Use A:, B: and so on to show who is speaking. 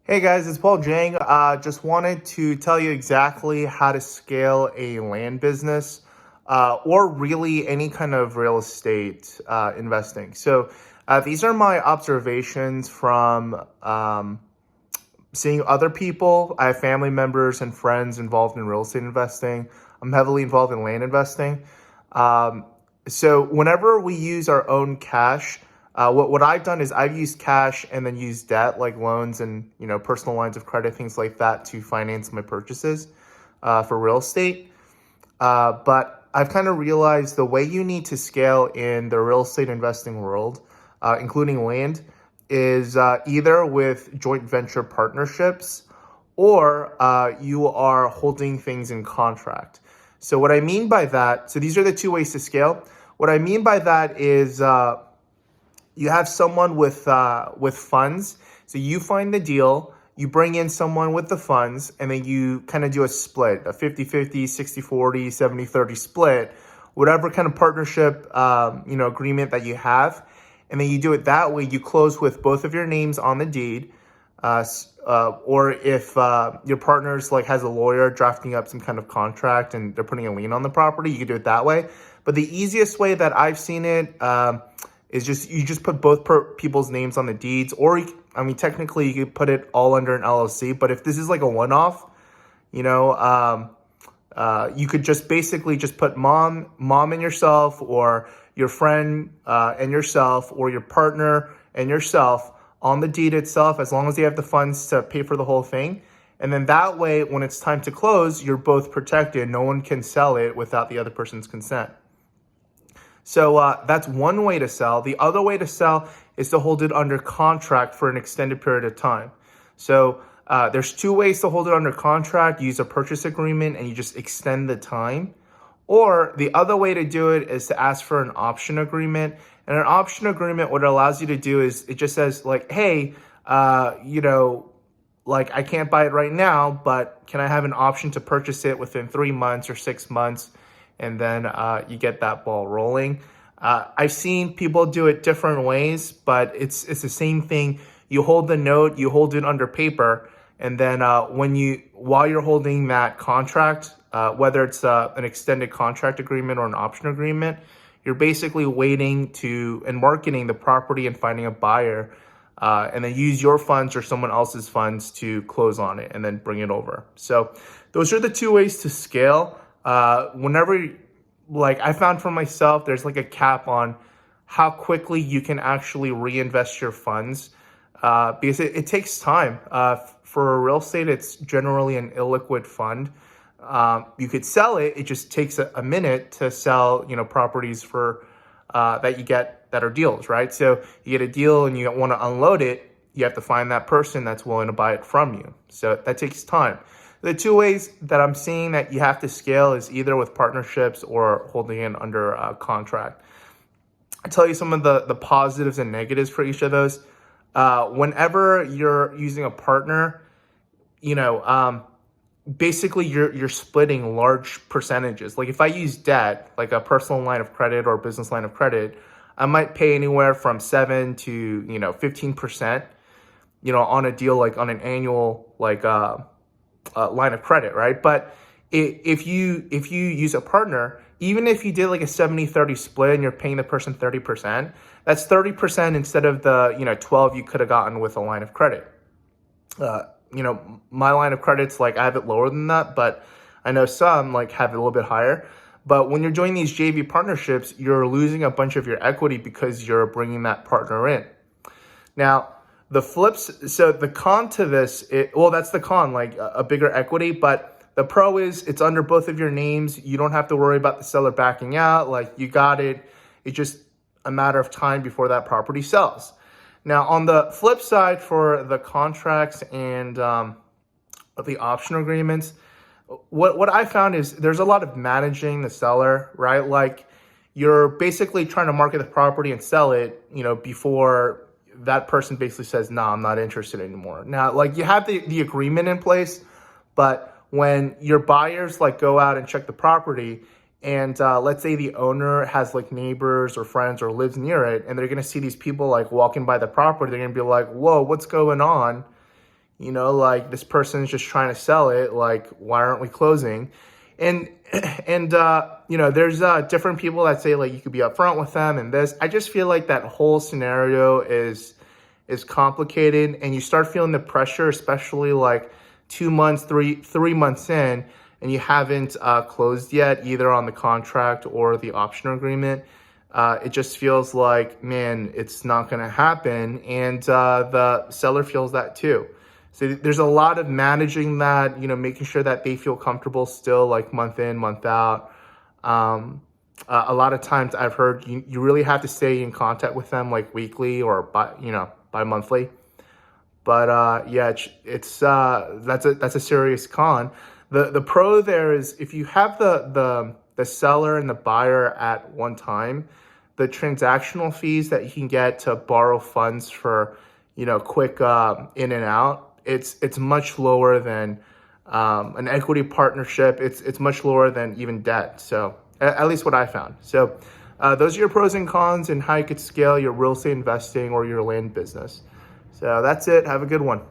A: Hey guys, it's Paul Jang. Just wanted to tell you exactly how to scale a land business or really any kind of real estate investing. These are my observations from seeing other people. I have family members and friends involved in real estate investing. I'm heavily involved in land investing. Um, whenever we use our own cash, what I've done is I've used cash and then used debt like loans and personal lines of credit, things like that to finance my purchases for real estate. But I've kind of realized the way you need to scale in the real estate investing world, including land, is either with joint venture partnerships or you are holding things in contract. So what I mean by that, so these are the two ways to scale. What I mean by that is you have someone with funds. So you find the deal, you bring in someone with the funds, and then you kind of do a split, a 50-50, 60-40, 70-30 split, whatever kind of partnership, agreement that you have. And then you do it that way. You close with both of your names on the deed. Or if your partner's like has a lawyer drafting up some kind of contract and they're putting a lien on the property, you can do it that way. But the easiest way that I've seen it is just you just put both people's names on the deeds, or technically you could put it all under an LLC. But if this is like a one-off, you could just basically just put mom and yourself, or your friend and yourself, or your partner and yourself on the deed itself, as long as you have the funds to pay for the whole thing. And then that way, when it's time to close, you're both protected. No one can sell it without the other person's consent. So that's one way to sell. The other way to sell is to hold it under contract for an extended period of time. So there's two ways to hold it under contract. You use a purchase agreement and you just extend the time. Or the other way to do it is to ask for an option agreement. And an option agreement, what it allows you to do is it just says like, hey, I can't buy it right now, but can I have an option to purchase it within 3 months or 6 months? And then you get that ball rolling. I've seen people do it different ways, but it's the same thing. You hold the note, you hold it under paper, and then while you're holding that contract, whether it's an extended contract agreement or an option agreement, you're basically waiting and marketing the property and finding a buyer, and then use your funds or someone else's funds to close on it and then bring it over. So those are the two ways to scale. I found for myself, there's like a cap on how quickly you can actually reinvest your funds, because it takes time. For real estate, it's generally an illiquid fund. You could sell it. It just takes a minute to sell, properties for that you get that are deals, right? So you get a deal and you want to unload it. You have to find that person that's willing to buy it from you. So that takes time. The two ways that I'm seeing that you have to scale is either with partnerships or holding it under a contract. I'll tell you some of the positives and negatives for each of those. Whenever you're using a partner, basically you're splitting large percentages. Like if I use debt, like a personal line of credit or a business line of credit, I might pay anywhere from 7 to 15%, on a deal, like on an annual line of credit, right? But if you use a partner, even if you did like a 70-30 split and you're paying the person 30%, that's 30% instead of the 12 you could have gotten with a line of credit. My line of credit's like I have it lower than that, but I know some like have it a little bit higher. But when you're doing these JV partnerships, you're losing a bunch of your equity because you're bringing that partner in. Now, so the con to this, that's the con, like a bigger equity, but the pro is it's under both of your names. You don't have to worry about the seller backing out. Like you got it. It's just a matter of time before that property sells. Now, on the flip side, for the contracts and the option agreements, what I found is there's a lot of managing the seller, right? Like you're basically trying to market the property and sell it, before that person basically says, no, I'm not interested anymore. Now, like you have the agreement in place, but when your buyers like go out and check the property and let's say the owner has like neighbors or friends or lives near it, and they're going to see these people like walking by the property, they're going to be like, whoa, what's going on? like this person is just trying to sell it. Like, why aren't we closing? And there's different people that say like you could be upfront with them and this. I just feel like that whole scenario is complicated, and you start feeling the pressure, especially like 2 months, three months in, and you haven't closed yet, either on the contract or the option agreement. It just feels like, man, it's not going to happen, and the seller feels that too. So there's a lot of managing that, making sure that they feel comfortable still, like month in, month out. A lot of times I've heard you really have to stay in contact with them like weekly or bi-monthly. But yeah, that's a serious con. The pro there is if you have the seller and the buyer at one time, the transactional fees that you can get to borrow funds for, quick in and out, it's much lower than an equity partnership. It's much lower than even debt. So at least what I found. So those are your pros and cons and how you could scale your real estate investing or your land business. So that's it. Have a good one.